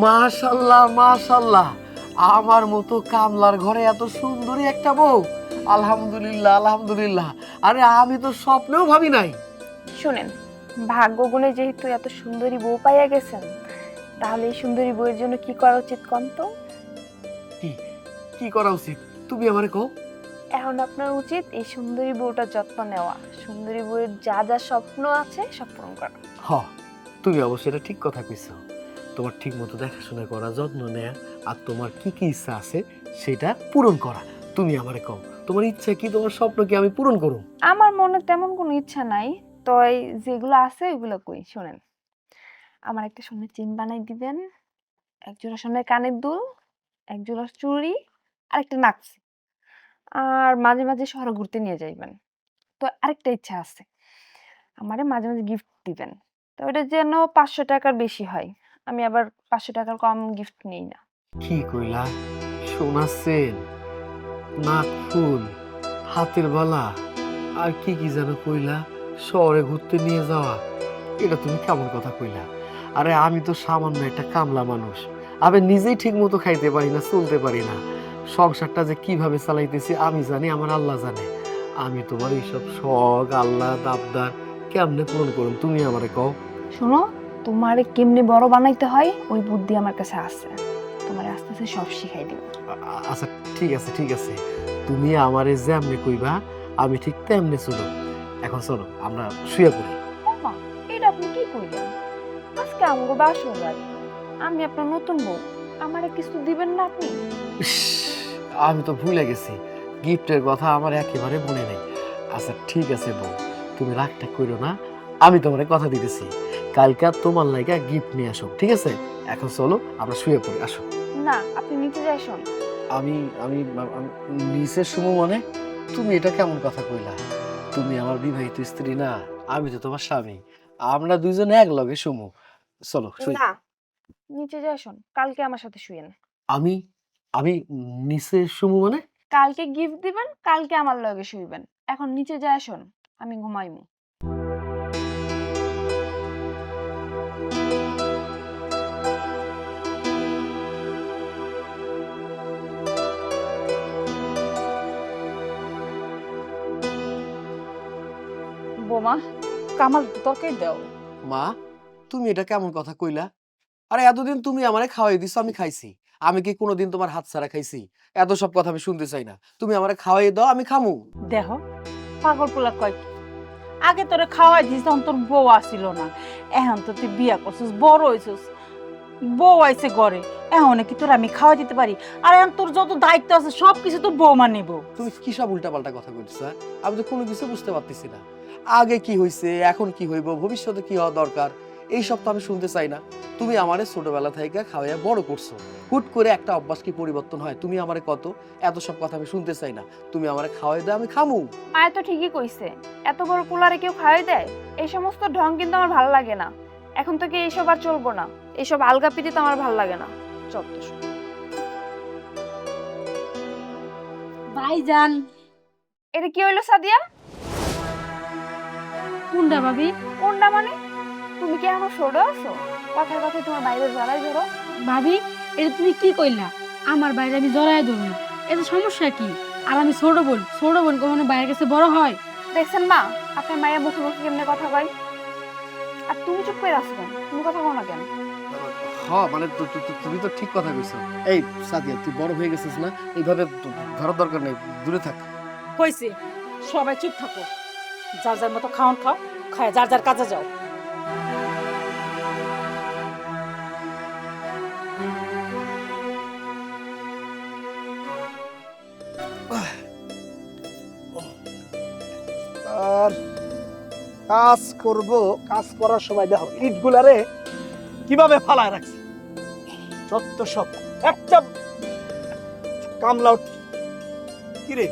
মাশাল্লাহ মাশাল্লাহ, আমার মতো কামলার ঘরে এত সুন্দরী একটা বউ। আলহামদুলিল্লাহ আলহামদুলিল্লাহ। আরে আমি তো স্বপ্নেও ভাবি নাই। শুনেন, ভাগ্য গুণে যেহেতু এত সুন্দরী বউ পাইয়া গেছেন, তাহলে এই সুন্দরী বউয়ের জন্য কি করা উচিত কোন তো? কি কি করা উচিত তুমি আমারে কও। এখন আপনার উচিত এই সুন্দরী বউটার যত্ন নেওয়া, সুন্দরী বউয়ের যা যা স্বপ্ন আছে সব পূরণ করা। হ, তুমি অবশ্যই এটা ঠিক কথা কইছো। তোমার ঠিক মতো দেখাশোনা করা, যত্ন নেয়া, আর তোমার কি কি ইচ্ছা আছে সেটা পূরণ করা। তুমি আমারে কও, তোমার ইচ্ছা কি, তোমার স্বপ্ন কি আমি পূরণ করুম। আমার মনে তেমন কোনো ইচ্ছা নাই, তই যেগুলো আছে ওগুলো কই শুনেন। আমার একটা সোনার চেন বানাই দিবেন, এক জোড়া সোনার কানের দুল, এক জোড়া চুড়ি, আর একটা নাকছি। আর মাঝে মাঝে শহরে ঘুরতে নিয়ে যাইবেন। তো আরেকটা ইচ্ছা আছে, আমারে মাঝে মাঝে গিফট দিবেন। তো এটা যেন 500 টাকার বেশি হয়, আমি আবার 500 টাকার কম গিফট নিই না। কি কইলা? সোনার চেন, নাক ফুল, হাতের বালা, আর কি কি যেন কইলা, শহরে ঘুরতে নিয়ে যাওয়া। এটা তুমি কেমন কথা কইলা? আরে আমি তো সামান্য একটা কামলা মানুষ, আমি নিজেই ঠিক মতো খাইতে পারি না, চলতে পারি না। সংসারটা যে কিভাবে চালাইতেছি আমি জানি, আমার আল্লাহ জানে। আমি তোমার এইসব শখ আল্লাহ আবদার কেমনে পূরণ করুন, তুমি আমারে কও। শোনো, তোমারে কেমনে বড় বানাইতে হয় ওই বুদ্ধি আমার কাছে আছে, তোমারে আস্তে আস্তে সব শিখাই দিব। আচ্ছা, ঠিক আছে ঠিক আছে, তুমি আমারে যেমনে কইবা আমি ঠিক তেমনে চলো। এখন চলো আমরা শুয়ে পড়ি। ওমা, এটা আপনি কি কইলেন? আজকে আমগো বাসর রাত, আমি আপনার নতুন বউ, আমারে কিছু দিবেন না আপনি? ইস, আমি তো ভুলে গেছি, গিফটের কথা আমার একেবারে মনে নেই। আচ্ছা ঠিক আছে বউ, তুমি রাগটা করো না, আমি তোমার কথা দিতেছি, কালকে তোমার লাইগা গিফট নিয়ে আসো, ঠিক আছে? এখন চলো আমরা শুয়ে পড়ি, আসো। না, আপনি নিচে যাই শোন। আমি আমি আমি- নিচের সুমু মানে, তুমি এটা কেমন কথা কইলা? তুমি আমার বিবাহিত স্ত্রী না, আমি তো তোমার স্বামী, আমরা দুইজনে এক লগে সুমু। চলো শুই। না, নিচে যাই শোন, কালকে আমার সাথে শুয়েন। আমি আমি নিচে সুমু মানে? কালকে গিফট দিবেন, কালকে আমার লগে শুইবেন। এখন নিচে যাই শোন, আমি ঘুমাইমু। বোমা, কামাল তরকারি দাও। মা, তুমি এটা কেমন কথা কইলা? আরে এতদিন তুমি আমারে খাওয়াই দিছো, আমি খাইছি। আমি কি কোনোদিন তোমার হাত ছাড়া খাইছি? এত সব কথা আমি শুনতে চাই না, তুমি আমারে খাওয়াই দাও, আমি খামু। দেহ, পাগল পোলা কয় কি? আগে তোরে খাওয়াই দিস তখন তোর বউ আসিল না, এখন তো তুই বিয়া করছিস, বড় হইছিস, বউ আইছে ঘরে, এখন কি তোর আমি খাওয়াই দিতে পারি? আর এখন তোর যত দায়িত্ব আছে সব কিছু তো বৌমা নিব। তুমি কি সব উল্টাপাল্টা কথা কইতেছ? হ্যাঁ? আমি তো কোনো কিছু বুঝতে পারতেছি না। আগে কি হইছে, এখন কি হইব, ভবিষ্যতে কি হওয়া দরকার, এই সব তো আমি শুনতে চাই না। তুমি আমারে ছোটবেলা থেকে খাওয়াইয়া বড় করছো, হুট করে একটা অভ্যাস কি পরিবর্তন হয়? তুমি আমারে কত, এত সব কথা আমি শুনতে চাই না। তুমি আমারে খাওয়াই দাও, আমি খামু। মায়ে তো ঠিকই কইছে, এত বড় পোলারে কেউ খাওয়াই দেয়? এই সমস্ত ঢং কিন্তু আমার ভালো লাগে না। এখন থেকে এইসব আর চলবো না, এইসব আলগা পিটি তো আমার ভালো লাগে না। চল তো শোন। ভাইজান। এটা কি হইলো সাদিয়া? কোনটা ভাবি? কোনটা মানে? তুমি কি এখনো ছোট আছো? কথায় কথায় তোমার বাইরে জড়াই ধরো। ভাবি, এটা তুমি কি কইলা? আমার বাইরে আমি জড়াই ধরবো, এতে সমস্যা কি? আর আমি ছোট বোন, ছোট বোন কখনো বাইরের কাছে বড় হয়? দেখছেন মা, আপনার মায়ের মুখে মুখে কেমনে কথা কয়? আর তুমি চুপ করে আছো কেন? তুমি কথা বলো না কেন? হ্যাঁ মানে তুমি তো ঠিক কথা কইছো। এই সাদিয়া, তুই বড় হয়ে গেছিস না, এইভাবে ধরার দরকার নেই, দূরে থাক। হয়েছে, সবাই চুপ থাকো, যার যার মতো খাওয়ান খাও, খায় যার যার কাজে যাও। আর কাজ করব, কাজ করার সময় দেখো ইট গুলারে কিভাবে ফালায় রাখছে, যত সব একটা কামলাও। কিরে,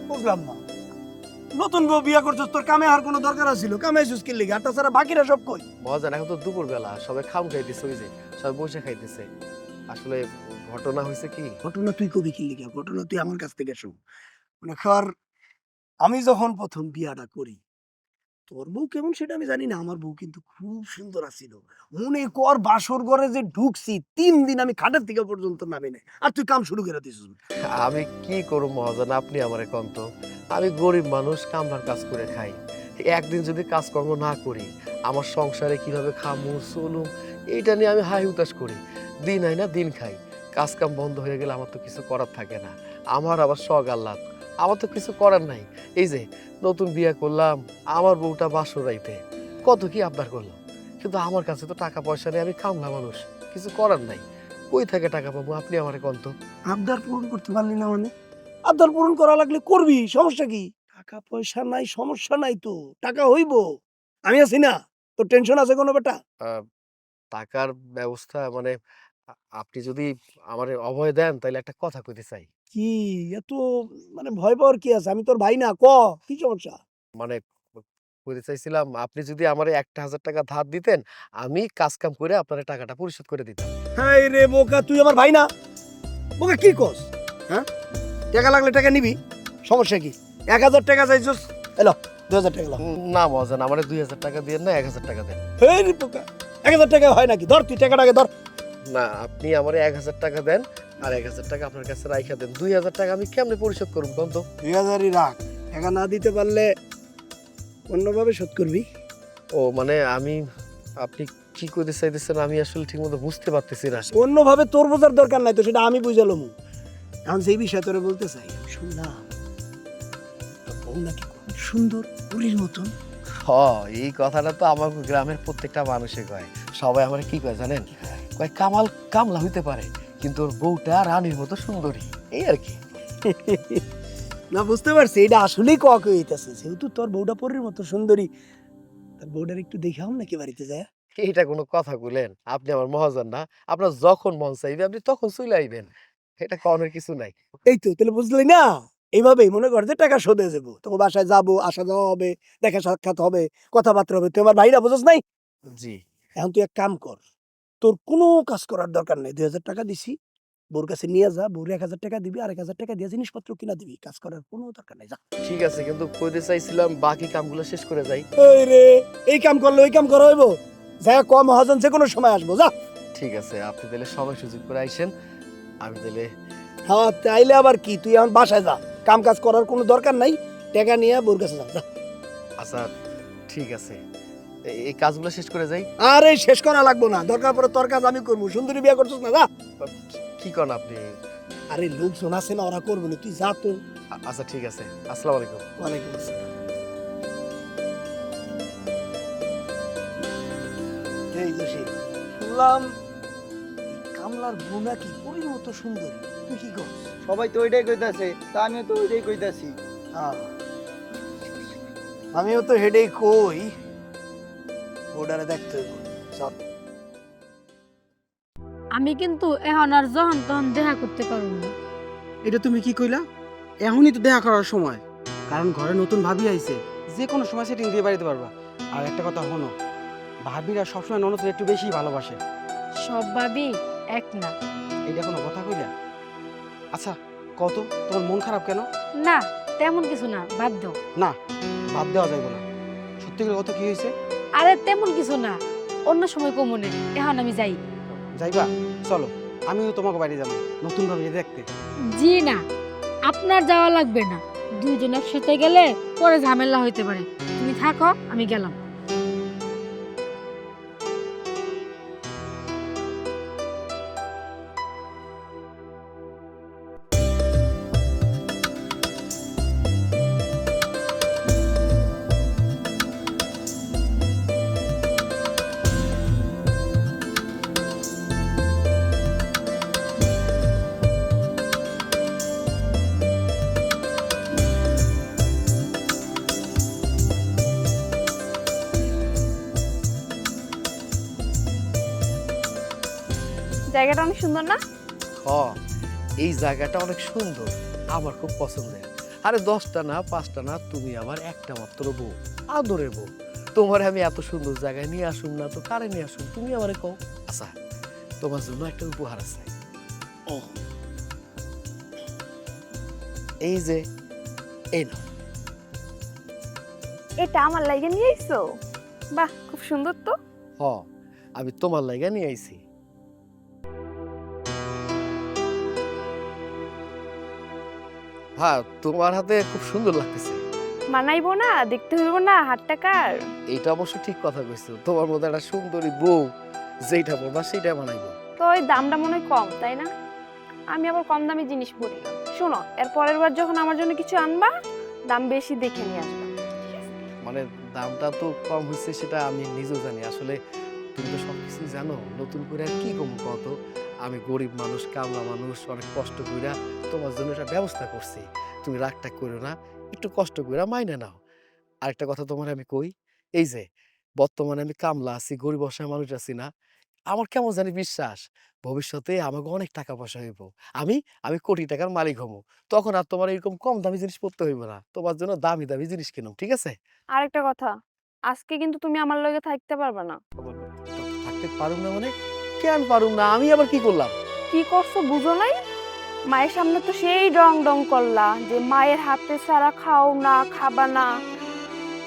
বুঝলাম না, নতুন বউ বিয়া করছিস, তোর কামে আর কোনো দরকার ছিল? কামে আইছিস কি লিগে? আর তাছাড়া বাকিরা সব কই? মহাজন, এখন তো দুপুর বেলা, সবাই খাম খাইতেছে, ওই যে সবাই বসে খাইতেছে। আসলে ঘটনা হয়েছে কি, ঘটনা তুই কবি কি লিগে? ঘটনা তুই আমার কাছ থেকে শুন। মনে কর, আমি যখন প্রথম বিয়াটা করি, তোর বউ কেমন সেটা আমি জানি না, আমার বউ কিন্তু খুব সুন্দর আছিল। মনে কর বাসর ঘরে যে ঢুকছি 3 দিন আমি খাটের থেকে পর্যন্ত নামি নাই, আর তুই কাম শুরু করে দিছিস। আমি কি করব মহাজন, আপনি আমারে কন্ত। আমি গরিব মানুষ, কামলার কাজ করে খাই। একদিন যদি কাজকর্ম না করি, আমার সংসারে কিভাবে খামু চলুম এইটা নিয়ে আমি হাই হুতাশ করি। দিন আই না দিন খাই। কাজ কাম বন্ধ হয়ে গেলে আমার তো কিছু করার থাকে না। আমার আবার শখ আহ্লাদ, আমার তো কিছু করার নাই। এই যে নতুন বিয়ে করলাম, আমার বউটা বাসরাইতে কত কি আবদার করলাম, কিন্তু আমার কাছে তো টাকা পয়সা নেই, আমি কামলা মানুষ, কিছু করার নাই। কই থেকে টাকা পাবো আপনি আমারে কন্ত। আবদার পূরণ করতে পারলি না মানে? আবদার পূরণ করা লাগলে করবি, সমস্যা কি? টাকা পয়সা নাই, সমস্যা নাই তো, টাকা হইব। আমি আছি না, তোর টেনশন আছে কোনো বেটা? টাকার ব্যবস্থা মানে আপনি যদি আমারে অভয় দেন তাহলে একটা কথা কইতে চাই। কি এত মানে ভয় পাওয়ার কি আছে? আমি তোর ভাই না, ক কি সমস্যা? মানে কইতে চাইছিলাম আপনি যদি আমারে ১,০০০ টাকা ধার দিতেন, আমি কাজ কাম করে আপনার টাকাটা পরিশোধ করে দিতাম। হাই রে বোকা, তুই আমার ভাই না? বোকা কি কস? হ্যাঁ, টাকা লাগলে টাকা নিবি, সমস্যা কি? ১,০০০ টাকা চাইছস, এলো ২,০০০ টাকা লো। না মহাজন, আমারে ২,০০০ টাকা দিয়েন না, ১,০০০ টাকা দেন। হেই রে বোকা, ১,০০০ টাকা হয় নাকি? ধর তুই টাকাটাকে ধর। না, আপনি আমারে ১,০০০ টাকা দেন, আর ১,০০০ টাকা আপনার কাছে রাইখা দেন। ২,০০০ টাকা আমি কেমনে পরিশোধ করব কোন তো? ২,০০০ই রাখ, টাকা না দিতে পারলে অন্যভাবে শোধ করবি। ও মানে আপনি কি কইতে চাইতেছেন আমি আসলে ঠিকমতো বুঝতে পারতেছি না। অন্যভাবে তোর বোঝার দরকার নাই তো, সেটা আমি বুঝালাম। এখন সেই বিষয় তোরে বলতে চাই, শুনলাম তোর বউ নাকি খুব সুন্দর, পুরীর মতন। এই কথাটা তো আমার গ্রামের প্রত্যেকটা মানুষে কয়। সবাই আমার কি কয় জানেন? কয় কামাল কামলা হইতে পারে, কিন্তু ওর বউটা রানীর মতো সুন্দরী, এই আর কি। না বুঝতে পারছি, এটা আসলেই কক হইতেছে। যেহেতু তোর বউটা পরীর মতো সুন্দরী, তোর বউটার একটু দেখাও নাকি বাড়িতে যায়? এইটা কোনো কথা বলেন? আপনি আমার মহাজন না? আপনার যখন মন চাইবে আপনি তখন চলে আইবেন, এটা কওয়ানোর কিছু নাই। এই তো, তাহলে বুঝলি না? এইভাবেই মনে কর যে টাকা শোধে যাবো, তোমার বাসায় যাবো, আসা যাওয়া হবে, দেখা সাক্ষাৎ হবে, কথাবার্তা হবে। তুই আমার ভাইরা বুঝছ নাই? জি। এখন তুই এক কাম কর, তোর কোনো কাজ করার দরকার নেই। ২,০০০ টাকা দিছি, বউর কাছে নিয়ে যা, বউর ১,০০০ টাকা দিবি, আর ১,০০০ টাকা দিয়ে জিনিসপত্র কিনা দিবি। কাজ করার কোনো দরকার নেই, যা। ঠিক আছে, কিন্তু কইতে চাইছিলাম বাকি কামগুলো শেষ করে যাই। এই রে, এই কাম করলে ওই কাম করা হইব? যা, কম মহাজন যে কোনো সময় আসবো, যা। ঠিক আছে, আপনি তাহলে সময় সুযোগ করে আইসেন, আমি তাহলে। হ্যাঁ, তাইলে আবার কি, তুই এখন বাসায় যা, কাম কাজ করার কোনো দরকার নাই, টাকা নিয়ে বউর কাছে যা, যা। আচ্ছা ঠিক আছে, এই কাজগুলো শেষ করে যাই। আরে শেষ করা লাগবো না, দরকার পড়ে তোর কাজ আমি করবো। সুন্দরী বিয়ে করছিস না, যা। কি করেন আপনি? আরে লোকজন আছে না, ওরা করবো না, তুই যা তো। আচ্ছা ঠিক আছে, আসসালামু আলাইকুম। ওয়ালাইকুম আসসালাম। এই জসি, শুনলাম এই কামলার বউ নাকি পরীর মতো সুন্দরী, তুই কি করছ? সবাই তো ওইটাই কইতাছে, তা আমিও তো ওইটাই কইতাছি। আমিও তো হেডেই কই, ওটারে দেখতে হইব। চল। আমি কিন্তু এখন আর যখন তখন দেখা করতে পারবো না। এটা তুমি কি কইলা? এখনই তো দেখা করার সময়, কারণ ঘরে নতুন ভাবি আইছে, যে কোনো সময় সেটিং দিয়ে বাড়িতে পারবা। আর একটা কথা হলো, ভাবিরা সবসময় ননদকে একটু বেশি ভালোবাসে। সব ভাবি এক না। এটা কোনো কথা কইলা? আচ্ছা কত, তোমার মন খারাপ কেন? না, তেমন কিছু না, বাদ দাও। না, বাদ দেওয়া যাইব না। সত্যি করে কত কি হয়েছে? আরে তেমন কিছু না, অন্য সময় কমনে, এখন আমি যাই। যাইবা? চলো, আমিও তোমাকে বাড়ি যাবো নতুন ভাবি দেখতে। জি না, আপনার যাওয়া লাগবে না। দুইজন একসাথে গেলে পরে ঝামেলা হইতে পারে। তুমি থাকো, আমি গেলাম। জায়গাটা অনেক সুন্দর না? এই জায়গাটা অনেক সুন্দর, আমার খুব পছন্দের। আরে 10টা না 5টা না, তুমি আমার একটা মাত্র বউ, আদরের বউ। তোমার আমি এত সুন্দর জায়গায় নিয়ে আসুন না তো কারে নিয়ে আসুন, তুমি আমারে কও। আচ্ছা, তোমার জন্য একটা উপহার আছে। এই যে, এই নাও। এটা আমার লাইগে নিয়ে আইছো? বাহ, খুব সুন্দর তো। হ, আমি তোমার লাগা নিয়ে আইছি। হ্যাঁ, তোমার হাতে খুব সুন্দর লাগতেছে। মানাইবো না? দেখতে হইব না হাতটা কার? এইটা অবশ্য ঠিক কথা কইছো, তোমার মধ্যে একটা সুন্দরী বউ যেটা বলবা সেটা বানাইবো। তো ওই দামটা মনে হয় কম, তাই না? আমি আবার কম দামি জিনিস পরি না। শোনো, এর পরের বার যখন আমার জন্য কিছু আনবা, দাম বেশি দেখে নিয়ে আসবা। মানে দামটা তো কম হয়েছে সেটা আমি নিজেও জানি। আসলে তুমি তো সবকিছু জানো, নতুন করে আর কি কম কত। আমি গরিব মানুষ, কামলা মানুষ, অনেক কষ্ট কইরা তোমার জন্য একটা ব্যবস্থা করছি। তুমি রাগটা করো না, একটু কষ্ট কইরা মাইনে নাও। আরেকটা কথা তোমার আমি কই, এই যে বর্তমানে আমি কামলা আছি, গরিব অসহায় মানুষ আছি না, আমার কেমন জানি বিশ্বাস ভবিষ্যতে আমাকে অনেক টাকা পয়সা হইব। আমি আমি কোটি টাকার মালিক হবো। তখন আর তোমার এরকম কম দামি জিনিস পড়তে হইব না, তোমার জন্য দামি দামি জিনিস কিনুম, ঠিক আছে? আরেকটা কথা, আজকে কিন্তু তুমি আমার লগে থাকতে পারবে না। থাকতে পারুম না মানে? কেন পারুম না? আমি আবার কি করলাম? কি করছো বুঝো নাই? মায়ের সামনে তো সেই ডং ডং করলা যে মায়ের হাতে ছাড়া খাও না, খাবা না।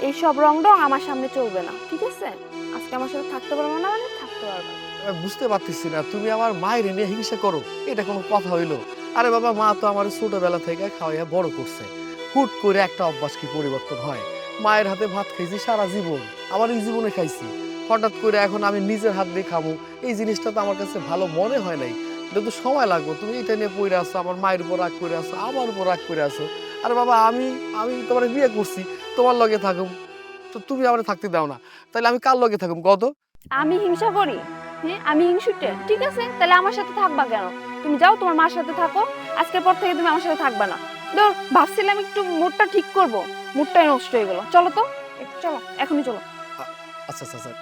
এইসব রং ডং আমার সামনে চলবে না, ঠিক আছে? আজকে আমার সাথে থাকতে পারবে না মানে থাকতে পারবে না। আমি বুঝতে পারতেছি না, তুমি আমার মায়ের নিয়ে হিংসা করো, এটা কোনো কথা হইলো? আরে বাবা, মা তো আমার ছোটবেলা থেকে খাওয়াইয়া বড় করছে। হুট করে একটা অভ্যাস কি পরিবর্তন হয়? মায়ের হাতে ভাত খাইছি সারা জীবন, আমার এই জীবনে খাইছি। হঠাৎ করে এখন আমি নিজের হাত দিয়ে খাবো, এই জিনিসটা তো আমার কাছে ভালো মনে হয় নাই। এটা তো সময় লাগবে। তুমি এটা নিয়ে পড়ে আসছো, আমার মায়ের উপর রাগ করে আসছো, আমার উপর রাগ করে আসো। আরে বাবা, আমি আমি তোমার বিয়ে করছি, তোমার লগে থাকুম, তো তুমি আমার থাকতে দাও না, তাহলে আমি কার লগে থাকুম কত? আমি হিংসা করি? হ্যাঁ, আমি হিংসুটে? ঠিক আছে, তাহলে আমার সাথে থাকবা কেন? তুমি যাও তোমার মার সাথে থাকো, আজকের পর থেকে তুমি আমার সাথে থাকবা না। ধর, ভাবছিলাম একটু মুডটা ঠিক করব, মুডটাই নষ্ট হয়ে গেল। চলো তো, চলো, এখনই চলো। আচ্ছা আচ্ছা আচ্ছা,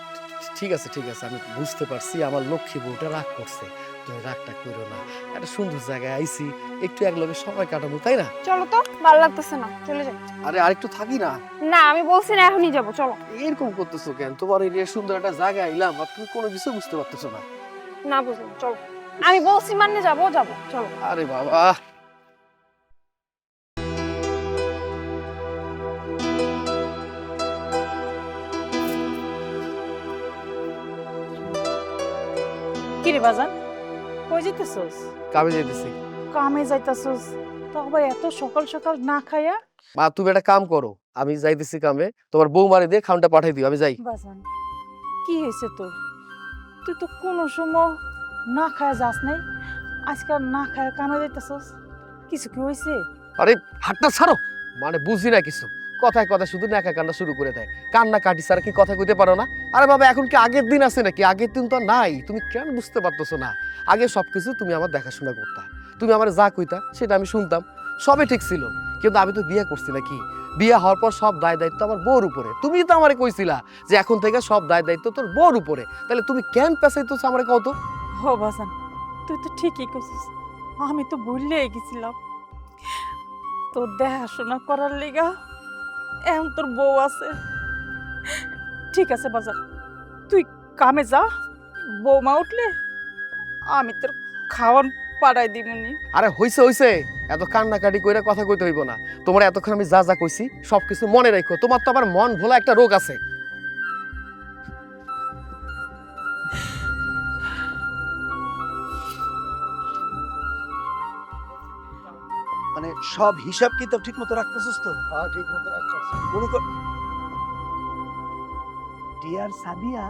ঠিক আছে ঠিক আছে, আমি বুঝতে পারছি আমার লক্ষ্মী বউটা রাগ করছে। তুমি রাগটা করো না, একটা সুন্দর জায়গায় আইছি, একটু একলগে সময় কাটাবো, তাই না? চলো তো, ভালো লাগতেছে না, চলে যাই। আরে আরেকটু থাকি না। না, আমি বলছি না, এখনই যাবো, চলো। এরকম করতেছো কেন? তোমার এই যে সুন্দর একটা জায়গায় আইলাম আর তুমি কোনো কিছু বুঝতে পারতেছো না। না বুঝলাম, চলো। আমি বলছি মানে যাবো, যাবো, চলো। আরে বাবা, কি রে বাজান, কই যাইতেছস? কামে যাইতেছি। কামে যাইতেছস তো আবার এত সকাল সকাল না খাইয়া? মা, তুমি একটা কাম করো, আমি যাইতেছি কামে, তোমার বউ মারি দিয়ে খাউনটা পাঠাই দিও, আমি যাই। বাজান, কি হয়েছে তোর? তুই তো কোনো সময় না খায়া যাস নাই, আজকাল না খায়া কামে যাইতেছস, কিছু কি হয়েছে? আরে হাতটা ছাড়ো, মানে বুঝি না কিছু, কথায় কথায় শুধু নাকা কান্না শুরু করে দেয়। কান্না কাটি ছাড়া কি কথা কইতে পারো না? আরে বাবা, এখন কি আগের দিন আছে নাকি? আগের দিন তো নাই, তুমি কেন বুঝতে পারতেছো না? আগে সবকিছু তুমি আমার দেখাশোনা করতা, তুমি আমার যা কইতা সেটা আমি শুনতাম, সবই ঠিক ছিল। কিন্তু আমি তো বিয়ে করছি নাকি? বিয়ে হওয়ার পর সব দায় দায়িত্ব আমার বউর উপরে। তুমি তো আমারে কইছিলা যে এখন থেকে সব দায় দায়িত্ব তোর বউর উপরে, তাহলে তুমি কেন পেছাইতেছো আমারে কত? হো বাজান, তুই তো ঠিকই করছিস, আমি তো ভুলেই গেছিলাম। তোর দেখাশোনা করার লিগা এখন তোর বউ আছে। ঠিক আছে বাজান, তুই কামে যা, বৌমা উঠলে আমি তোর খাওয়ান পাড়াই দিমুনি। আরে হইছে হইছে, এত কান্নাকাটি কইরা কথা কইতে হইব না। তোমার এতক্ষণ আমি যা যা কইছি সবকিছু মনে রাখো, তোমার তো আবার মন ভোলা একটা রোগ আছে। মানে সব হিসাব কিতাব ঠিক মতো রাখতেছিস তো? হ্যাঁ, ঠিক মতো রাখতেছি। মনে কর, ডিয়ার সাদিয়া,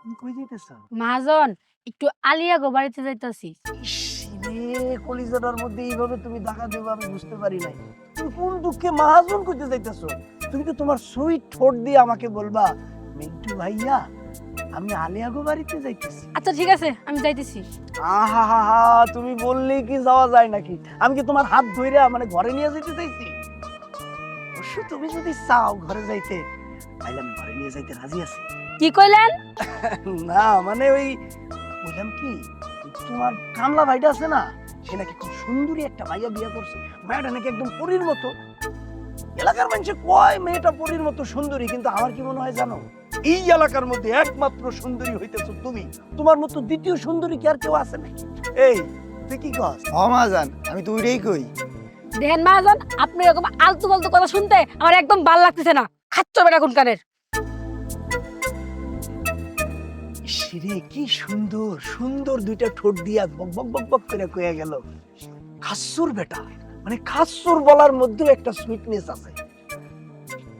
তুমি কই যাইতেছ? মহাজন, একটু আলিয়া গো বাড়িতে যাইতাছি। ইস রে, কলিজাটার মধ্যে এইভাবে তুমি দেখা দেবে আমি বুঝতে পারি নাই। তুমি কোন দুঃখে মাহাজন করতে যাইতেছো? তুমি তো তোমার সুইট ঠোঁট দিয়ে আমাকে বলবা, মিন্টু ভাইয়া আমি আলিয়াগো বাড়িতে যাইতেছি। আচ্ছা ঠিক আছে, আমি যাইতেছি। আহা হা হা, তুমি বললেই কি যাওয়া যায় নাকি? আমি কি তোমার হাত ধইরা মানে ঘরে নিয়ে যেতে চাইছি? অবশ্য তুমি যদি চাও ঘরে যাইতে, তাহলে আমি ঘরে নিয়ে যাইতে রাজি আছি। কি কইলেন? না মানে ওই বললাম কি, তোমার কামলা ভাইটা আছে না, সে নাকি খুব সুন্দরী একটা ভাইয়া বিয়ে করছে। ভাইয়াটা নাকি একদম পরীর মতো। এলাকার মানুষ কয় মেয়েটা পরীর মতো সুন্দরী, কিন্তু আমার কি মনে হয় জানো, এই এলাকার মধ্যে একমাত্র সুন্দরী হইতেছো তুমি। তোমার মতো দ্বিতীয় সুন্দরী কি আর কেউ আছে নাকি? এই তুই কি কস? মাজান, আমি তো ওইটাই কই। দেখেন মহাজন, আপনি এরকম আলতু ফালতু কথা শুনতে আমার একদম ভাল লাগতেছে না। খাচ্ছ বেটা কোনকারের। সিরে কি সুন্দর সুন্দর দুইটা ঠোঁট দিয়া বক বক বক বক করে কয়ে গেল খাসুর বেটা, মানে খাসুর বলার মধ্যেও একটা সুইটনেস আছে,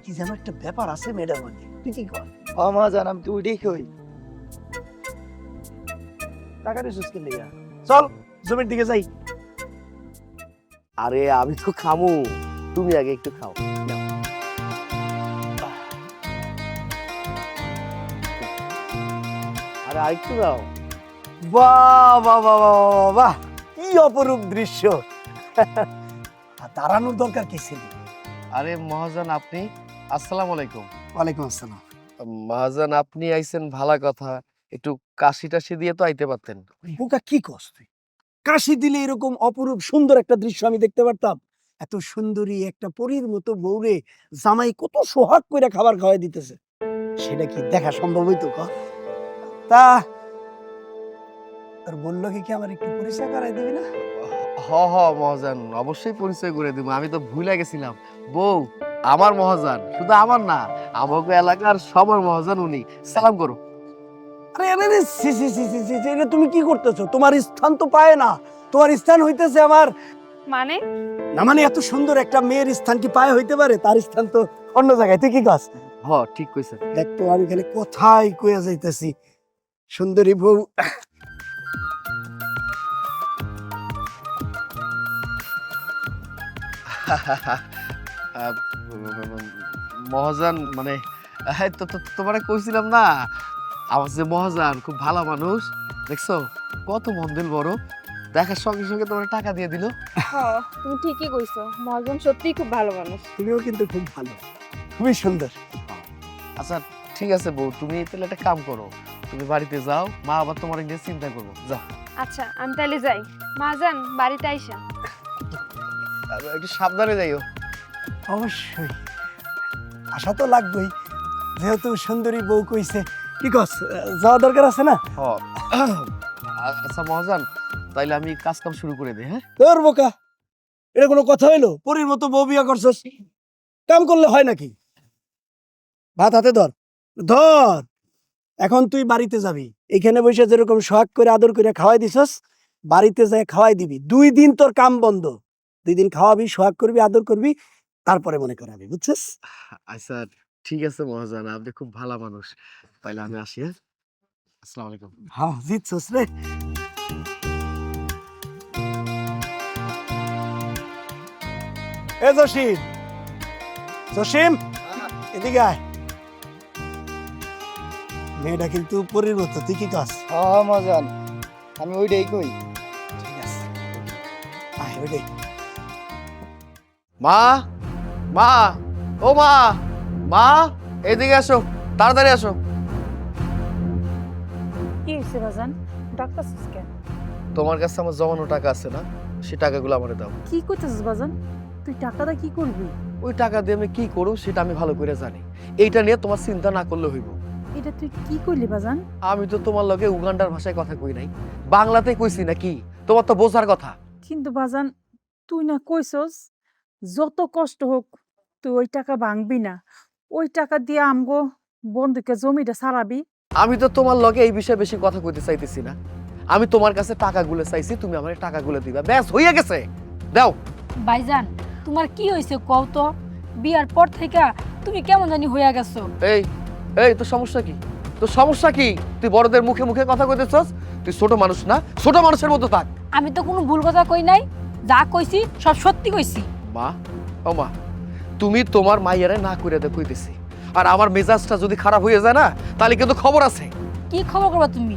কি যেন একটা ব্যাপার আছে মেয়েটার মধ্যে। তুই কি কর? মহাজন আমি তো ওইটাই কই। টাকা দিছিস কি লিগা? চল জমির দিকে যাই। আরে আমি তো খামু, তুমি আগে একটু খাও। আরে আরেকটু দাও। বাহ বাহ বাহ বাহ বাহ বাহ, কি অপরূপ দৃশ্য। আর দাঁড়ানোর দরকার কি ছিল? আরে মহাজন আপনি, আসসালামু আলাইকুম। ওয়ালাইকুম আসসালাম। মহাজন আপনি আইছেন ভালো কথা, একটু কাশি টাশি দিয়ে তো আইতে পারতেন। বোকা কি কস তুই? কাশি দিলে এরকম অপরূপ সুন্দর একটা দৃশ্য আমি দেখতে পারতাম। এত সুন্দরী একটা পরীর মতো বউরে জামাই কত সোহাগ করে খাবার খাওয়াই দিতেছে, সেটা কি দেখা সম্ভব হইতো? তা তোর বললো কি আমার একটু পরিচয় করাই দিবি না? হ হ মহাজন, অবশ্যই পরিচয় করে দিব, আমি তো ভুলে গেছিলাম। বউ আমার মহাজন, শুধু আমার না, আমাকে এলাকার সবার মহাজন উনি। সালাম করো। আরে আরে আরে, ছি ছি ছি ছি ছি, এটা তুমি কি করতেছো? তোমার স্থান তো পায় না, তোমার স্থান হইতেছে আমার। মানে না মানে এত সুন্দর একটা মেয়ের স্থান কি পায়ে হইতে পারে? তার স্থান তো অন্য জায়গায়। তুই কি কাজ? হ ঠিক কইছেন। দেখ তো আমি খালি কোথায় কইয়া যাইতেছি, সুন্দরী বউ। মহাজন মানে তোমারে কইছিলাম না, আমার যে মহাজন খুব ভালো মানুষ, দেখছো কত মন দিল বড়, দেখার সঙ্গে সঙ্গে তোমার টাকা দিয়ে দিল। হ্যাঁ তুমি ঠিকই কইছো, মহাজন সত্যিই খুব ভালো মানুষ। তুমিও কিন্তু খুব ভালো, খুবই সুন্দর। আচ্ছা ঠিক আছে বউ, তুমি তাহলে একটা কাম করো, তুমি বাড়িতে যাও, মা আবার তোমার নিয়ে চিন্তা করবো। যাও। আচ্ছা আমি তাহলে যাই। মহাজন বাড়িতে আইসা। একটু সাবধানে যাইও। অবশ্যই আশা তো লাগবেই, যেহেতু সুন্দরী বউ কইছে। কি কস, যাওয়া দরকার আছে না? হ আচ্ছা মহাজন, তাইলে আমি কাজ কাম শুরু করে দিই। হ্যাঁ তোর বোকা, এটা কোনো কথা হইলো? পরীর মতো বউ বিয়া করছস, কাম করলে হয় নাকি? ভাত হাতে ধর, ধর। এখন তুই বাড়িতে যাবি, এখানে বসে যেরকম সোহাগ করে আদর করে খাওয়াই দিছস, বাড়িতে যাই খাওয়াই দিবি। 2 দিন তোর কাম বন্ধ, 2 দিন খাওয়াবি, সোহাগ করবি, আদর করবি, তারপরে মনে করাবি, বুঝছিস? আচ্ছা ঠিক আছে মহাজন, আপনি খুব ভালো মানুষ, তাইলে আমি আসি। হ্যাঁ আসসালামু আলাইকুম। হ্যাঁ জিতছস রে। এ জসিম, জসিম এদিকে আয়। মেয়েটা কিন্তু পরীর মতো, তুই কি কাজ? মহাজন আমি ওইটাই কই। ঠিক আছে, আয় ওইটাই। মা, মা, ও মা, মা এদিকে আসো, তাড়াতাড়ি আসো। কি হয়েছে বাজান? ডাক্তার কেন? তোমার কাছে আমার জমানো টাকা আছে না, সেই টাকাগুলো আমারে দাও। কি করতেছিস বাজান? তুই টাকাটা কি করবি? ওই টাকা দিয়ে আমি কি করব সেটা আমি ভালো করে জানি, এইটা নিয়ে তোমার চিন্তা না করলে হইব। এটা তুই কি করলি বাজান? আমি তো তোমার লগে উগান্ডার ভাষায় কথা কই নাই, বাংলাতে কইছি নাকি, তোমার তো বোঝার কথা। কিন্তু বাজান তুই না কইছস যত কষ্ট হোক তুই ওই টাকা ভাঙবি না, ওই টাকা দিয়ে আমগো বন্ধুকে জমিটা সারাবি। আমি তো তোমার লগে এই বিষয়ে বেশি কথা কইতে চাইতেছি না, আমি তোমার কাছে টাকাগুলো চাইছি, তুমি আমার টাকাগুলো দিবা, ব্যাস হইয়া গেছে, দাও। ভাইজান তোমার কি হয়েছে কও তো? বিয়ার পর থেকে তুমি কেমন জানি হইয়া গেছো। এই এই তোর সমস্যা কি? তোর সমস্যা কি? তুই বড়দের মুখে মুখে কথা কইতেছস, তুই ছোট মানুষ না, ছোট মানুষের মতো থাক। আমি তো কোনো ভুল কথা কই নাই, যা কইছি সব সত্যি কইছি। মা, ও মা, তুমি তোমার মাইয়ারে না কইরা দে কইতেছি, আর আমার মেজাজটা যদি খারাপ হয়ে যায় না, তাহলে কিন্তু খবর আছে। কি খবর করবা তুমি?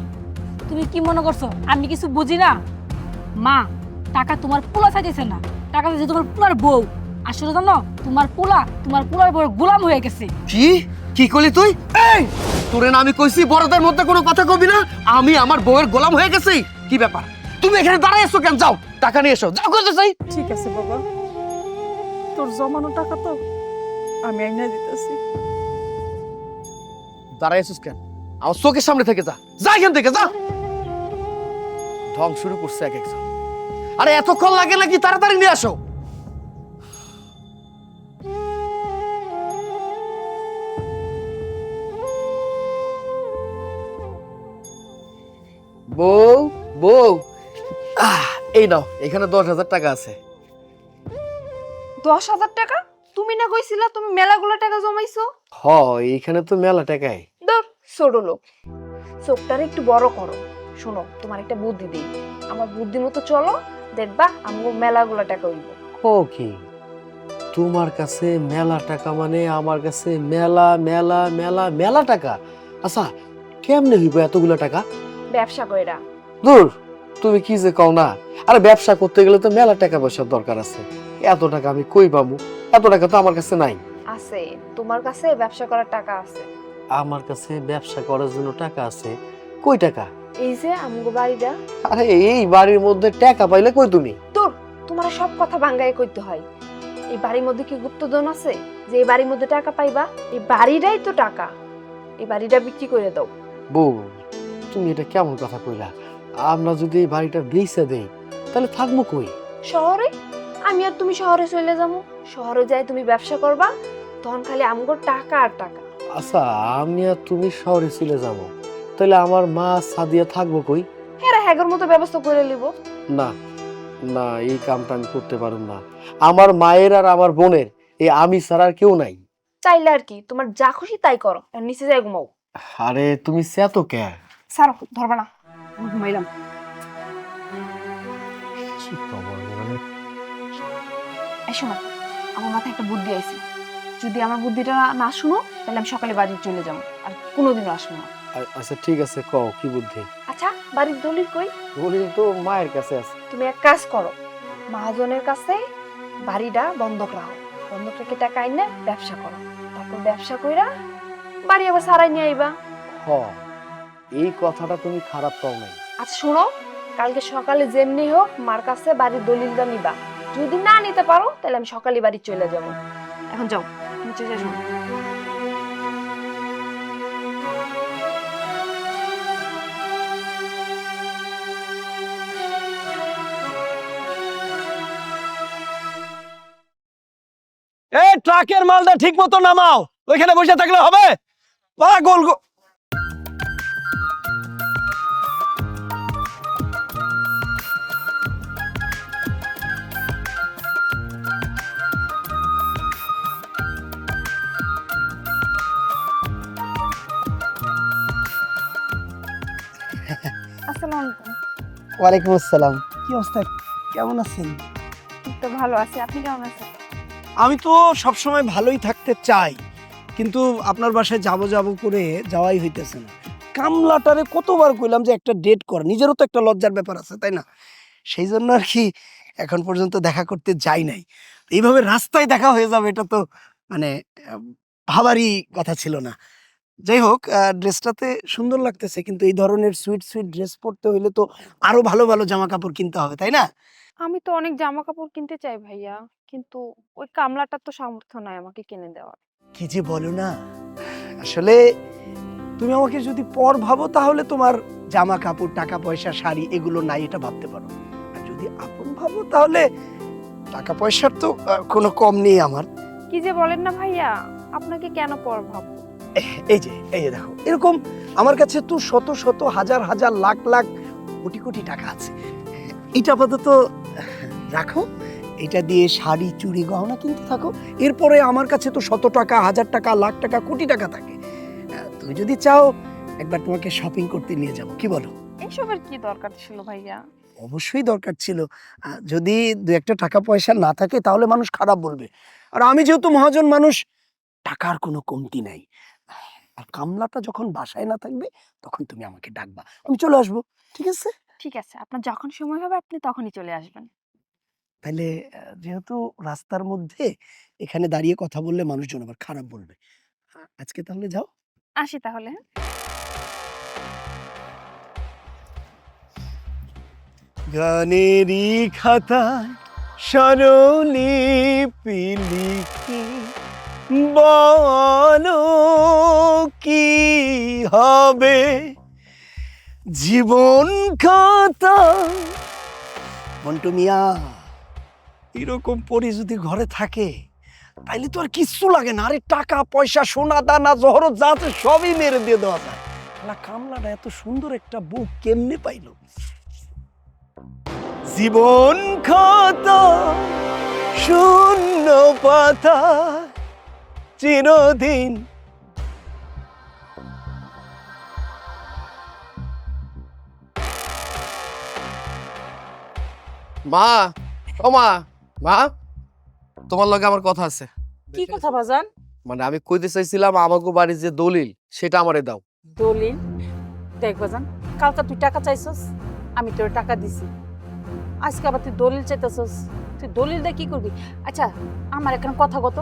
তুমি কি মনে করছো আমি কিছু বুঝি না? মা, টাকা তোমার পোলা চাইতেছে না, টাকা চাইছে তোমার পোলার বউ। আসলে জানো তোমার পোলার বউর গোলাম হয়ে গেছে। কি কি কইলি তুই? এই তোরে না আমি কইছি বড়দের মধ্যে কোনো কথা কবি না, আমি আমার বউয়ের গোলাম হয়ে গেছি? কি ব্যাপার, তুমি এখানে দাঁড়ায় আছো কেন? যাও টাকা নিয়ে এসো, যাও কইতে চাই। ঠিক আছে বাবা, তোর জমানো টাকা তো আমি আইনা দিতেছি। দাঁড়ায় আছিস কেন? আমার চোখের সামনে থেকে যা, যা এখান থেকে যা। ঢং শুরু করছে এক একজন। আরে এতক্ষণ লাগে নাকি? তাড়াতাড়ি নিয়ে আসো। বউ বউ, এই নাও, এখানে 10,000 টাকা আছে। 10,000 টাকা? তুমি না কইছিলা তুমি মেলাগুলো টাকা জমাইছো? হ, এইখানে তো মেলা টাকাই। দূর, ছোট লোক। চোখটারে একটু বড় করো। শোনো, তোমার একটা বুদ্ধি দেই। আমার বুদ্ধি মতো চলো, দেখবা আমগো মেলাগুলো টাকা হইব। ও কি, তোমার কাছে মেলা টাকা মানে আমার কাছে মেলা মেলা মেলা মেলা টাকা? আচ্ছা, কেমনে হইব এতগুলা টাকা? ব্যবসা কইরা। দূর, তুমি কি যে কও না। আরে ব্যবসা করতে গেলে তো মেলা টাকা পয়সার দরকার আছে। এত টাকা আমি কই পাবো? এত টাকা তো আমার কাছে নাই। আছে, তোমার কাছে ব্যবসা করার টাকা আছে। আমার কাছে ব্যবসা করার জন্য টাকা আছে? কই টাকা? এই যে আমগো বাড়িটা। আরে এই বাড়ির মধ্যে টাকা পাইলে কই তুমি? দূর, তোমার সব কথা বাঙ্গায় কইতে হয়। এই বাড়ির মধ্যে কি গুপ্তধন আছে যে এই বাড়ির মধ্যে টাকা পাইবা? এই বাড়িটাই তো টাকা। এই বাড়িটা বিক্রি করে দাও। বউ, তুমি এটা কেমন কথা কইলা? আমরা যদি এই বাড়িটা বেচে দেই তাহলে থাকবো কই? শহরে? আমি আর তুমি শহরে চলে যাবো। শহরে যাই তুমি ব্যবসা করবা, তখন খালি আমগো টাকা আর টাকা। আচ্ছা, আমি আর তুমি শহরে চলে যাব, তাহলে আমার মা সাদিয়া থাকবো কই? হেরা হ্যাগের মতো ব্যবস্থা করে নিব। না না, এই কামটা আমি করতে পারব না। আমার মায়ের আর আমার বোনের এই আমি ছাড়া আর কেউ নাই। চাইলে আর কি, তোমার যা খুশি তাই করো, আর নিচে যাই ঘুমাও। আরে তুমি চেতো কে? সারো, ধরবা না, আমি ঘুমাইলাম। কি খবর মানে? এই শোনো, আমার মাথায় একটা বুদ্ধি আইছে। যদি আমার বুদ্ধিটা না শুনো তাহলে আমি সকালে বাড়ি চলে যাবো, আর কোনোদিনও আসবো না। আচ্ছা ঠিক আছে, কও কি বুদ্ধি? আচ্ছা, বাড়ির দলিল কই? বলি তো মায়ের কাছে আছে। তুমি এক কাজ করো, মহাজনের কাছে বাড়িটা বন্ধক রাখো। বন্ধক রেখে টাকা আইনে ব্যবসা করো, তারপর ব্যবসা কইরা বাড়ি আবার সারাই নিয়ে আইবা। হ, এই কথাটা তুমি খারাপ পাও নাই। আচ্ছা শোনো, কালকে সকালে যেমনি হোক মার কাছে বাড়ির দলিলটা নিবা। যদি না নিতে পারো তাহলে আমি সকালে বাড়ি চলে যাব। এখন যাও, নিচে যাও। এই ট্রাকের মালটা ঠিক মতো নামাও, ওইখানে বসে থাকলে হবে? পাগল গো। আসসালামু আলাইকুম। ওয়ালাইকুম আসসালাম। কি অবস্থা, কেমন আছেন? তো ভালো আছি, আপনি কেমন আছেন? আমি তো সবসময় ভালোই থাকতে চাই, কিন্তু আপনার বাসায় যাব যাব করে যাওয়াই হইতেছে না। কামলাটারে কতবার কইলাম যে একটা ডেট কর, নিজেরও তো একটা লজ্জার ব্যাপার আছে তাই না? সেই জন্য আর কি এখন পর্যন্ত দেখা করতে যাই নাই। এইভাবে রাস্তায় দেখা হয়ে যাবে এটা তো মানে ভাবারই কথা ছিল না। যাই হোক, ড্রেসটাতে সুন্দর লাগতেছে, কিন্তু এই ধরনের সুইট সুইট ড্রেস পরতে হইলে তো আরো ভালো ভালো জামা কাপড় কিনতে হবে তাই না? আমি তো অনেক জামা কাপড় কিনতে চাই ভাইয়া, কিন্তু ওই কামলাটার তো সামর্থ্য নাই আমাকে কিনে দেওয়ার। কি যে বলো না, আসলে তুমি আমাকে যদি পর ভাবো তাহলে তোমার জামা কাপড়, টাকা পয়সা, শাড়ি এগুলো নাই এটা ভাবতে পারো। আর যদি আপন ভাবো তাহলে টাকা পয়সার তো কোনো কম নেই আমার। কি যে বলেন না ভাইয়া, আপনাকে কেন পর ভাববো? এই যে দেখো, এরকম আমার কাছে তো শত শত হাজার হাজার লাখ লাখ কোটি কোটি টাকা আছে। এটা আপাতত রাখো, এটা দিয়ে শাড়ি, চুড়ি, গহনা কিনতে থাকো। এরপরে আমার কাছে তো শত টাকা, হাজার টাকা, লাখ টাকা, কোটি টাকা থাকে। তুমি যদি চাও একবার তোমাকে শপিং করতে নিয়ে যাবো, কি বলো? এইসবের কি দরকার ছিল ভাইয়া? অবশ্যই দরকার ছিল। যদি দু একটা টাকা পয়সা না থাকে তাহলে মানুষ খারাপ বলবে। আর আমি যেহেতু মহাজন মানুষ, টাকার কোনো কমতি নাই। আর কামলাটা যখন বাসায় না থাকবে তখন তুমি আমাকে ডাকবা, আমি চলে আসবো, ঠিক আছে? ঠিক আছে, আপনার যখন সময় হবে আপনি তখনই চলে আসবেন। তাহলে যেহেতু রাস্তার মধ্যে এখানে দাঁড়িয়ে কথা বললে মানুষজন আবার খারাপ বলবে, আজকে তাহলে যাও। আসি তাহলে। গানেরই খাতায় স্মরণলিপি লিখি বলো কি হবে জীবন খাতা। মন্টু মিয়া, এরকম পরি যদি ঘরে থাকে তাইলে তো আর কিচ্ছু লাগে না। আরে টাকা পয়সা, সোনা দানা, জহরত যা আছে সবই মেরে দিয়ে দেওয়া যায়। শালা কামলাটা এত সুন্দর একটা বউ কেমনে পাইল? জীবন ক্ষত শূন্য পাতা চিরদিন। মা, ও মা, মা, তোমার লগে আমার কথা আছে। কি কথা বাজান? মানে আমি কইতে চাইছিলাম আমাকে বাড়ির যে দলিল সেটা আমারে দাও। দলিল? দেখ বাজান, কালকে তুই টাকা চাইছস, আমি তোর টাকা দিছি। আজকে আবার তুই দলিল চাইতেছস, তুই দলিল দিয়ে কি করবি? আচ্ছা আমার এখন কথা কত,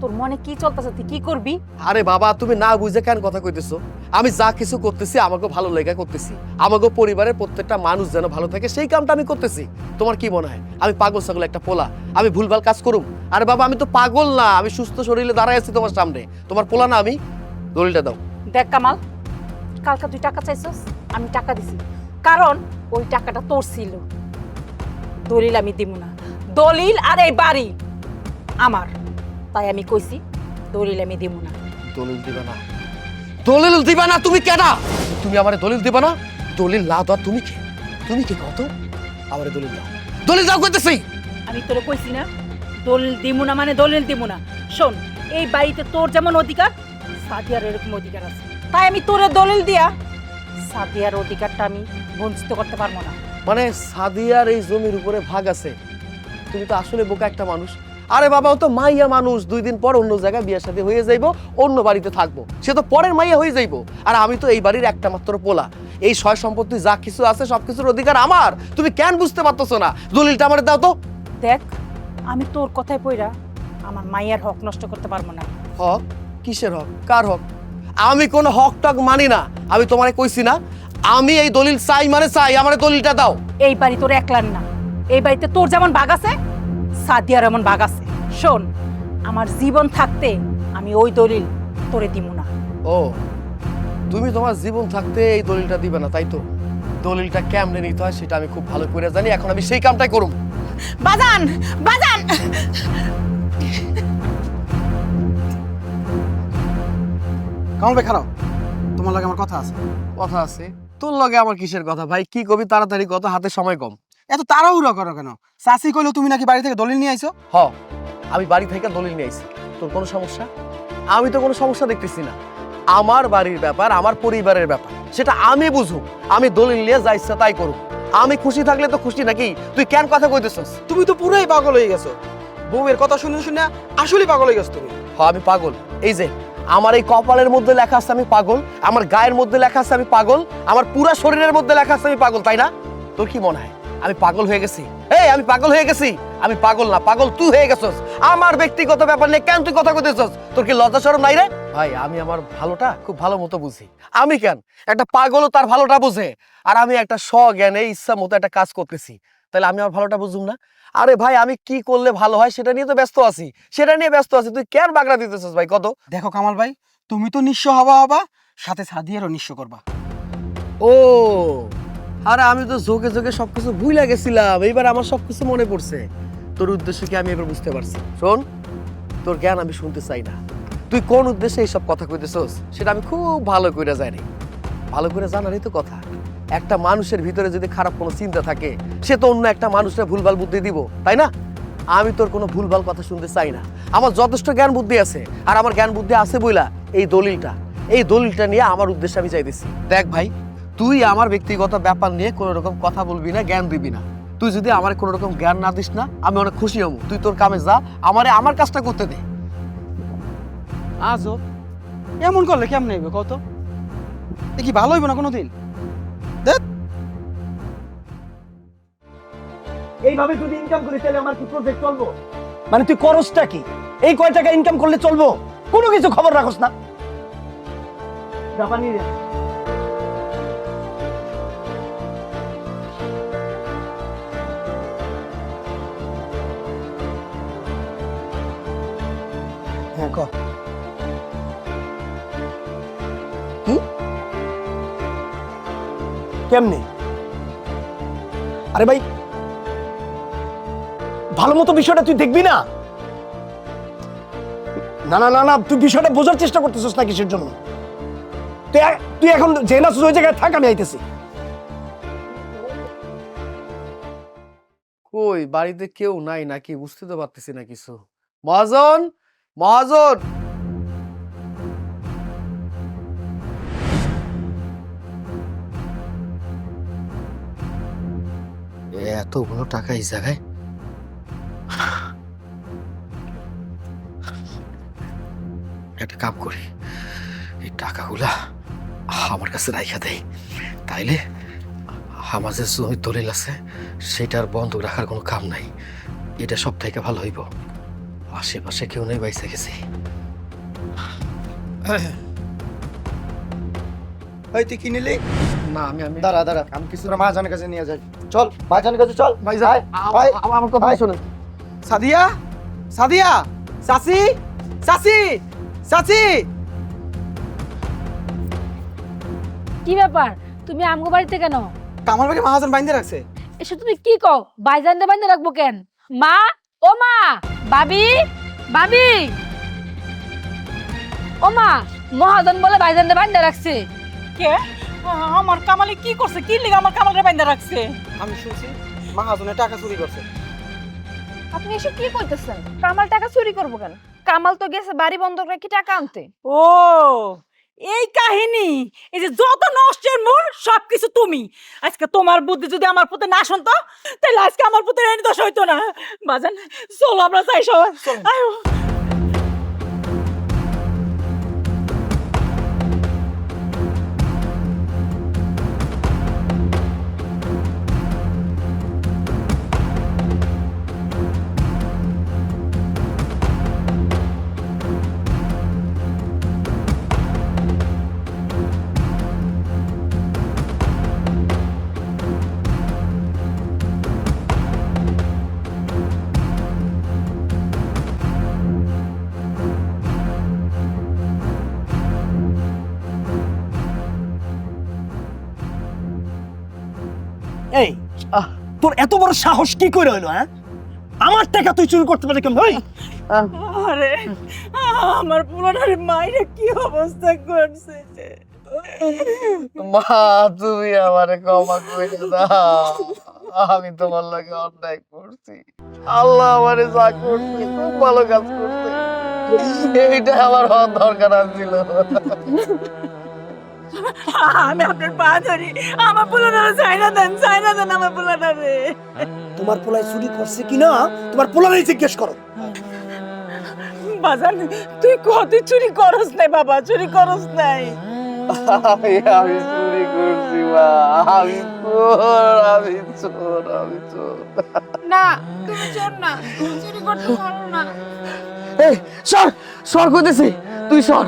তোর মনে কি চলতেছে, তুই কি করবি? আরে বাবা, তুমি না বুঝে কেন কথা কইতেছো? আমি যা কিছু করতেছি আমাকে ভালো লেগে করতেছি, আমাকে পরিবারের প্রত্যেকটা মানুষ যেন ভালো থাকে সেই কামটা আমি করতেছি। তোমার কি মনে হয় আমি পাগল ছাগল একটা পোলা, আমি ভুলভাল কাজ করুম? আরে বাবা, আমি তো পাগল না, আমি সুস্থ শরীরে দাঁড়ায় আছি তোমার সামনে। তোমার পোলা না আমি? দলিলটা দাও। দেখ কামাল, কালকে তুই টাকা চাইছস, আমি টাকা দিছি, কারণ ওই টাকাটা তোর ছিল। দলিল আমি দিব না, দলিল আর এই বাড়ি আমার, তাই আমি কইছি দলিল আমি দিব না। দলিল দিবা না? দলিল দিবা না? তুমি কেডা? তুমি আমারে দলিল দিবা না? দলিল না দাও, তুমি কে? তুমি কে কত? আমারে দলিল দাও, দলিল দাও কইতেছি। আমি তোরে কইছি না দলিল দিব না, মানে দলিল দিব না। শোন, এই বাড়িতে তোর যেমন অধিকার, সাদিয়ার এরকম অধিকার আছে, তাই আমি তোরে দলিল দিয়া সাদিয়ার অধিকারটা আমি বঞ্চিত করতে পারবো না। মানে সাদিয়ার এই জমির উপরে ভাগ আছে? তুমি তো আসলে বোকা একটা মানুষ। আরে বাবা, ও তো মাইয়া মানুষ, 2 দিন পর অন্য জায়গায় বিয়ে শাদী হয়ে যাইবো, অন্য বাড়িতে থাকবো, সে তো পরের মাইয়া হয়ে যাইবো। আর আমি তো এই বাড়ির একটা মাত্র পোলা, এই সয় সম্পত্তি যা কিছু আছে সবকিছুর অধিকার আমার। তুমি কেন বুঝতে পারতেছো না? দলিলটা আমার দাও তো। দেখ, আমি তোর কথায় পইরা আমার মাইয়ার হক নষ্ট করতে পারবো না। হক? কিসের হক? কার হক? আমি কোনো হক টক মানি না। আমি তোমারে কইছি না, আমি এই দলিল চাই মানে চাই, আমার দলিলটা দাও। এই বাড়ি তোর একলার না, এই বাড়িতে তোর যেমন ভাগ আছে সাদিয়ার এমন ভাগ আছে। শোন, আমার জীবন থাকতে আমি ওই দলিল তোরে দিব না। ও, তুমি তোমার জীবন থাকতে এই দলিলটা দিবে না, তাই তো? দলিলটা কেমনে নিতে হয় সেটা আমি খুব ভালো করে জানি, এখন আমি সেই কামটাই করব। বাজান, বাজান, কামাল ভাই খারাপ, তোমার লাগে আমার কথা আছে। কথা আছে? তোর লগে আমার কিসের কথা ভাই? কি কবি তাড়াতাড়ি কত, হাতে সময় কম। এত তাড়াহুড়ো করো কেন? চাচি কইলো তুমি নাকি বাড়ি থেকে দলিল নিয়ে আইছো। হ, আমি বাড়ি থেকে দলিল নিয়ে আইছি। তোর কোনো সমস্যা? আমি তো কোনো সমস্যা দেখতেছি না। আমার বাড়ির ব্যাপার, আমার পরিবারের ব্যাপার, সেটা আমি বুঝুক। আমি দলিল নিয়ে যা ইচ্ছা তাই করুক। আমি খুশি থাকলে তো খুশি, নাকি? তুই কেন কথা কইতেছস? তুমি তো পুরোই পাগল হয়ে গেছো, বউয়ের কথা শুনে শুনে আসলেই পাগল হয়ে গেছো তুমি। আমি পাগল? এই যে আমার এই কপালের মধ্যে লেখা আছে আমি পাগল, আমার গায়ের মধ্যে লেখা আছে আমি পাগল, আমার পুরো শরীরের মধ্যে লেখা আছে আমি পাগল, তাই না? তোর কি মনে হয় আমি পাগল হয়ে গেছি? এই আমি পাগল হয়ে গেছি? আমি পাগল না, পাগল তুই হয়ে গেছস। আমার ব্যক্তিগত ব্যাপার নিয়ে কেন তুই কথা কইতেছস? তোর কি লজ্জা শরম নাই রে? ভাই, আমি আমার ভালোটা খুব ভালো মতো বুঝি। আমি কেন, একটা পাগলও তার ভালোটা বুঝে। আর আমি একটা স্বজ্ঞানে ইচ্ছা মতো একটা কাজ করতেছি, তাহলে আমি আমার ভালোটা বুঝুম না? আরে ভাই, আমি কি করলে ভালো হয় সেটা নিয়ে তো ব্যস্ত আছি, সেটা নিয়ে ব্যস্ত আছি। তুই কেন বাগড়া দিতেছস ভাই? কত? দেখো কামাল ভাই, তুমি তো নিঃস্ব হবা, সাথে সাদিয়ারও নিঃস্ব করবা। ও, আরে আমি তো ঝোঁকে ঝোঁকে সবকিছু ভুলে গেছিলাম, এইবার আমার সবকিছু মনে পড়ছে। তোর উদ্দেশ্য কি আমি এবার বুঝতে পারছি। শোন, তোর জ্ঞান আমি শুনতে চাই না। তুই কোন উদ্দেশ্যে এইসব কথা কইতেছস সেটা আমি খুব ভালো করে জানি। ভালো করে জানারই তো কথা। একটা মানুষের ভিতরে যদি খারাপ কোনো চিন্তা থাকে, সে তো অন্য একটা মানুষের ভুলভাল বুদ্ধি দিব, তাই না? আমি তোর কোনো ভুলভাল কথা শুনতে চাই না। আমার যথেষ্ট জ্ঞান বুদ্ধি আছে, আর আমার জ্ঞান বুদ্ধি আছে বইলা এই দলিলটা নিয়ে আমার উদ্দেশ্যে আমি চাইতেছি। দেখ ভাই, তুই আমার ব্যক্তিগত ব্যাপার নিয়ে কোনো রকম কথা বলবি না, জ্ঞান দিবি না। তুই যদি আমার কোনো রকম জ্ঞান না দিস না, আমি অনেক খুশি হব। তুই তোর কামে যা, আমারে আমার কাজটা করতে দে। আজও এমন করলে কেমন হইবে কত? এ কি ভালো হইব না কোনোদিন? এইভাবে যদি ইনকাম করি তাহলে আমার কি প্রজেক্ট চলবো? মানে তুই করসটা কি? এই কয় টাকা ইনকাম করলে চলবো? কোনো কিছু খবর রাখোস না। জাপানি রে, হ্যাঁ ক কি কেমনে? আরে ভাই, ভালো মতো বিষয়টা তুই দেখবি না? না না না না, তুই বিষয়টা বোঝার চেষ্টা করতেছিস না কিসের জন্য? তুই তুই এখন যে না ওই জায়গায় থাক, আমি আইতেছি। কই বাড়িতে কেউ নাই নাকি বুঝতে তো পারতেছি না কিছু। মহাজন, মহাজন। এতগুলো টাকা এই জায়গায়, একটা কাম করি, এই টাকাগুলা আমার কাছে রাইখা দেয়, তাইলে আমার যে জমি দলিল আছে সেটার বন্ধক রাখার কোনো কাম নাই। এটা সব থেকে ভালো হইব। আশেপাশে কেউ নেই, বাইসে গেছি। ভাই তুই কি নিলি? না আমি আমি দাঁড়া দাঁড়া, আমি কিছু না মহাজনের কাছে নিয়ে যাই। চল মহাজনের কাছে চল। ভাই ভাই, ভাই, আমার কথা ভাই। শোনেন। সাদিয়া, সাদিয়া, চাচি, চাচি, চাচি। কি ব্যাপার, তুমি আমগো বাড়িতে কেন? কামাল ভাইকে মহাজন বাইন্ধে রাখছে। এসব তুমি কি কও? বাইজান বাইন্ধে রাখবো কেন? মা, ও মা, ভাবি, ভাবি, ও মা, মহাজন বলে বাইজান বাইন্ধে রাখছে। কে? আমার কামালে কি করছে? কি লিগে আমার কামালরে বাইন্ধা রাখছে? আমি শুনছি মহাজনের টাকা চুরি করছে। আপনি এসব কি কইতেছেন? কামাল টাকা চুরি করবো কেন? কামাল তো গেছে বাড়ি বন্ধক রেখে টাকা আনতে। ও, এই কাহিনী। এই যে যত নষ্টের মূল সবকিছু তুমি। আজকে তোমার বুদ্ধি যদি আমার পুতে না শুনতো, তাহলে আজকে আমার পুতে এই দোষ হইতো না। বাজান, চলো আমরা যাই সবাই। আয়ো। এই তোর এত বড় সাহস কি করে হইলো? হ্যাঁ, আমার টাকা তুই চুরি করতে পারলি কেমন? আরে, আমার পুরানোর মায়ের কি অবস্থা করছে। মা, তুমি আমারে ক্ষমা করে দাও। আমি তোমার লাগে অন্যায় করছি। আল্লাহ আমারে যা করছে খুব ভালো কাজ করছে। এইটা আমার হওয়ার দরকার ছিল। আমি আপনার পা ধরি, আমার পুরানোর চাইনা দেন, চাইনা দেন আমার পুরানোরে। তোমার পোলাই চুরি করছে কিনা তোমার পোলারই জিজ্ঞেস করো। বাজান, তুই তুই চুরি করস নাই বাবা, চুরি করস নাই। আমি চুরি করছি মা, আমি চোর, আমি চোর, আমি চোর। না, তুমি চোর না, তুমি চুরি করতে পারো না। এই সর, সর করতেছি, তুই সর।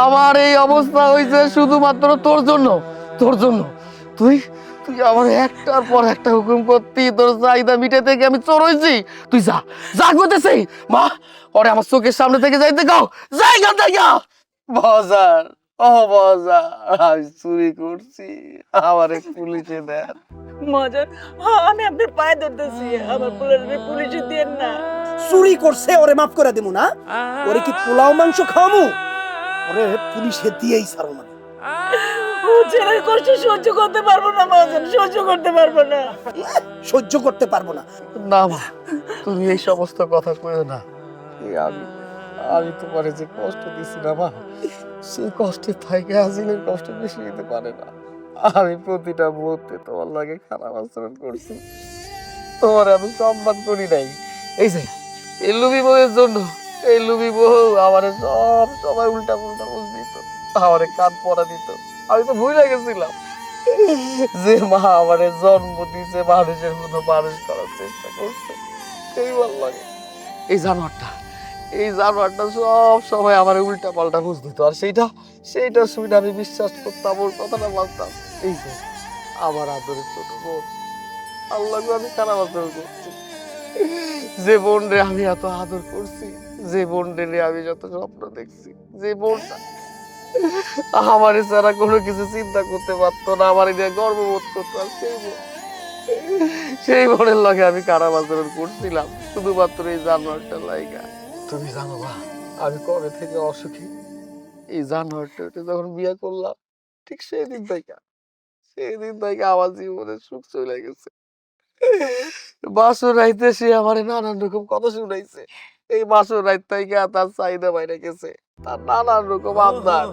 আমার এই অবস্থা হয়েছে শুধুমাত্র তোর জন্য, তোর জন্য। তুই তুই আমার একটার পর একটা হুকুম করতি, তোর চাহিদা মিটাতে গিয়ে আমি চোর হয়েছি। তুই যা, যা করতেছি মা, ওরে আমার চোখের সামনে থেকে যাইতে গাও, জায়গা থেকে। বাজার, ও বাজার, আমি চুরি করছি, আমারে পুলিশে দেন। মজার, আমি আপনার পায়ে ধরতেছি, আমার পুরানোরে পুলিশে দেন না। চুরি করছে ওরে মাফ করে দেবো না? ওরে কি পোলাও মাংস খাওয়ামু? ওরে পুলিশে দিয়েই ছাড়ো না। ও ছেলের কষ্ট সহ্য করতে পারবো না মহাজন, সহ্য করতে পারবো না। সহ্য করতে পারবো না? না মা, তুমি এই সমস্ত কথা কইও না। এই আমি তোমারে যে কষ্ট দিছি না মা, সেই কষ্টের থেকে হাসিলের কষ্ট বেশি দিতে পারে না। আমি প্রতিটা মুহূর্তে তোমার লাগে খারাপ আচরণ করছি, তোমার আমি সম্মান করি নাই। এই যে এই লুবি বউয়ের জন্য, এই লুবি বউ আমারে সব সময় উল্টা পুল্টা বুঝ দিত, আমারে কান পড়া দিত। আমি তো ভুলে গেছিলাম যে মা আমারে জন্ম দিছে, মানুষের মতো মানুষ করার চেষ্টা করছে। এই ভালো লাগে। এই জানোয়ারটা সব সময় আমার উল্টা পাল্টা বুঝ দিত, আর সেইটা শুনে আমি বিশ্বাস করতাম, ওর কথাটা মানতাম। এই যে আমার আদরের ছোট বোন, আল্লাহ আমি খারাপ আদর করছি। যে বোন রে আমি এত আদর করছি, যে বোন রে আমি যত স্বপ্ন দেখছি, যে বোনটা আমার ছাড়া কোনো কিছু চিন্তা করতে পারতো না, আমার নিয়ে গর্ববোধ করতো, আর সেই বোনের লগে আমি খারাপ আচরণ করছিলাম শুধুমাত্র এই জানোয়ারটা লাইগা। তুমি জানো না আমি কবে থেকে অসুখী? এই জানোয়ারটা যখন বিয়ে করলাম ঠিক সেদিন থেকে আমার জীবনে সুখ চলে গেছে। বাসর রাইতে সে আমার নানান রকম কথা শুনাইছে। এই বাসর রাইত থেকে তার চাহিদা বাইরে গেছে, তার নানান রকম আবদার,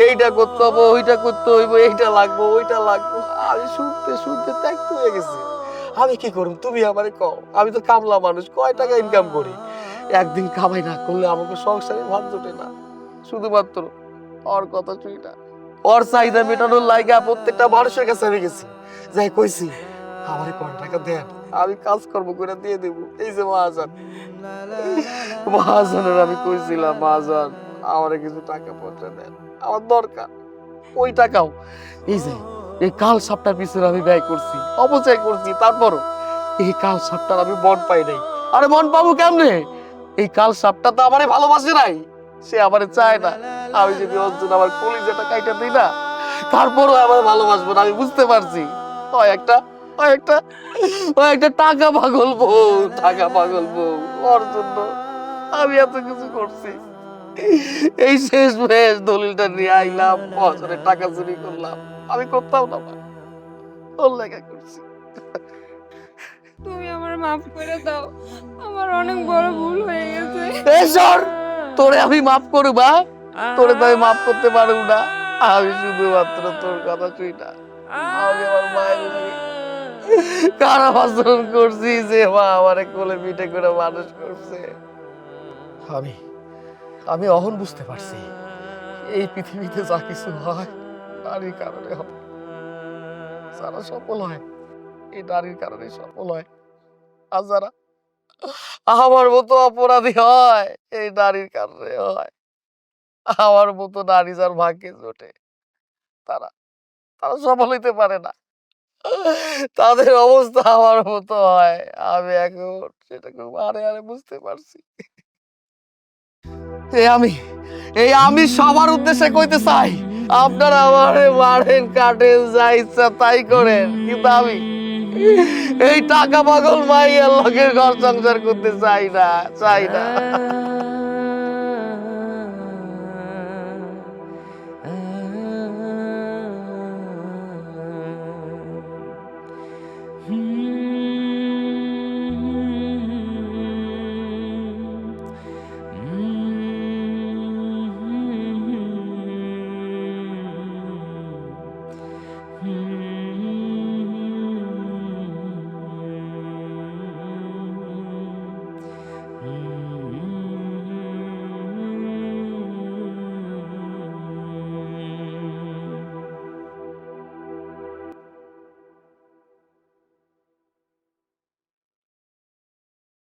এইটা করতে হবে, ওইটা করতে হইব, এইটা লাগবো, ওইটা লাগবো। আমি শুনতে শুনতে ত্যাক্ত হয়ে গেছি। আমি কি করব তুমি আমারে কও? আমি তো কামলা মানুষ, কয় টাকা ইনকাম করি, একদিন কামাই না করলে আমাকে সংসারে ভাত জোটে না। শুধুমাত্র ওর কথা শুই না, ওর চাহিদা মেটানোর লাইগা প্রত্যেকটা মানুষের কাছে আমি গেছি, যাই কইছি আমারে কয় টাকা দেন, আমি কাজকর্ম করে দিয়ে দেবো। এই যে মহাজনের আমি কইছিলাম, মহাজন আমারে কিছু টাকা পয়সা দেন, আমার দরকার। ওই টাকাও এই যে এই কাল সাপটার পিছনে আমি ব্যয় করছি, অপচয় করছি, তারপরও এই কাল সাপটার আমি মন পাই নাই। আরে মন পাবো কেমনে? এই কাল সাপটা তো আমারে ভালোবাসে নাই, সে আমারে চায় না। আমি যদি অর্জুন আমার কলিজাটা কাইটা দিই না, তারপরও আমার ভালোবাসবো না। আমি বুঝতে পারছি হয় একটা টাকা পাগল বউ, ওর জন্য আমি এত কিছু করছি। এই শেষ দলিলটা নিয়ে আইলাম, বছরের টাকা চুরি করলাম। আমি করতাম না, ওর লেখা করছি। তুমি আমার মাফ করে দাও, আমার অনেক বড় ভুল হয়ে গেছে। এই সর, তোরে আমি মাফ করবা? তোরে তো আমি মাফ করতে পারবো না। আমি শুধুমাত্র তোর কথা শুই না, আমি আমার মায়ের খারাপ আচরণ করছি, যে মা আমারে কোলে পিঠে করে মানুষ করছে। আমি অহন বুঝতে পারছি এই পৃথিবীতে যা কিছু হয় নারীর কারণে হয়। যারা সফল হয় এই নারীর কারণে সফল হয়, আর যারা আমার মতো অপরাধী হয় এই নারীর কারণে হয়। আমার মতো নারী যার ভাগ্যে জোটে তারা তারা সফল হইতে পারে না, তাদের অবস্থা আমার মতো হয়। আমি এখন সেটাকে আরে বুঝতে পারছি। আমি সবার উদ্দেশ্যে কইতে চাই, আপনারা আমারে মারেন, কাটেন, যা ইচ্ছা তাই করেন, কিন্তু আমি এই টাকা পাগল মাইয়ার লগে ঘর সংসার করতে চাই না।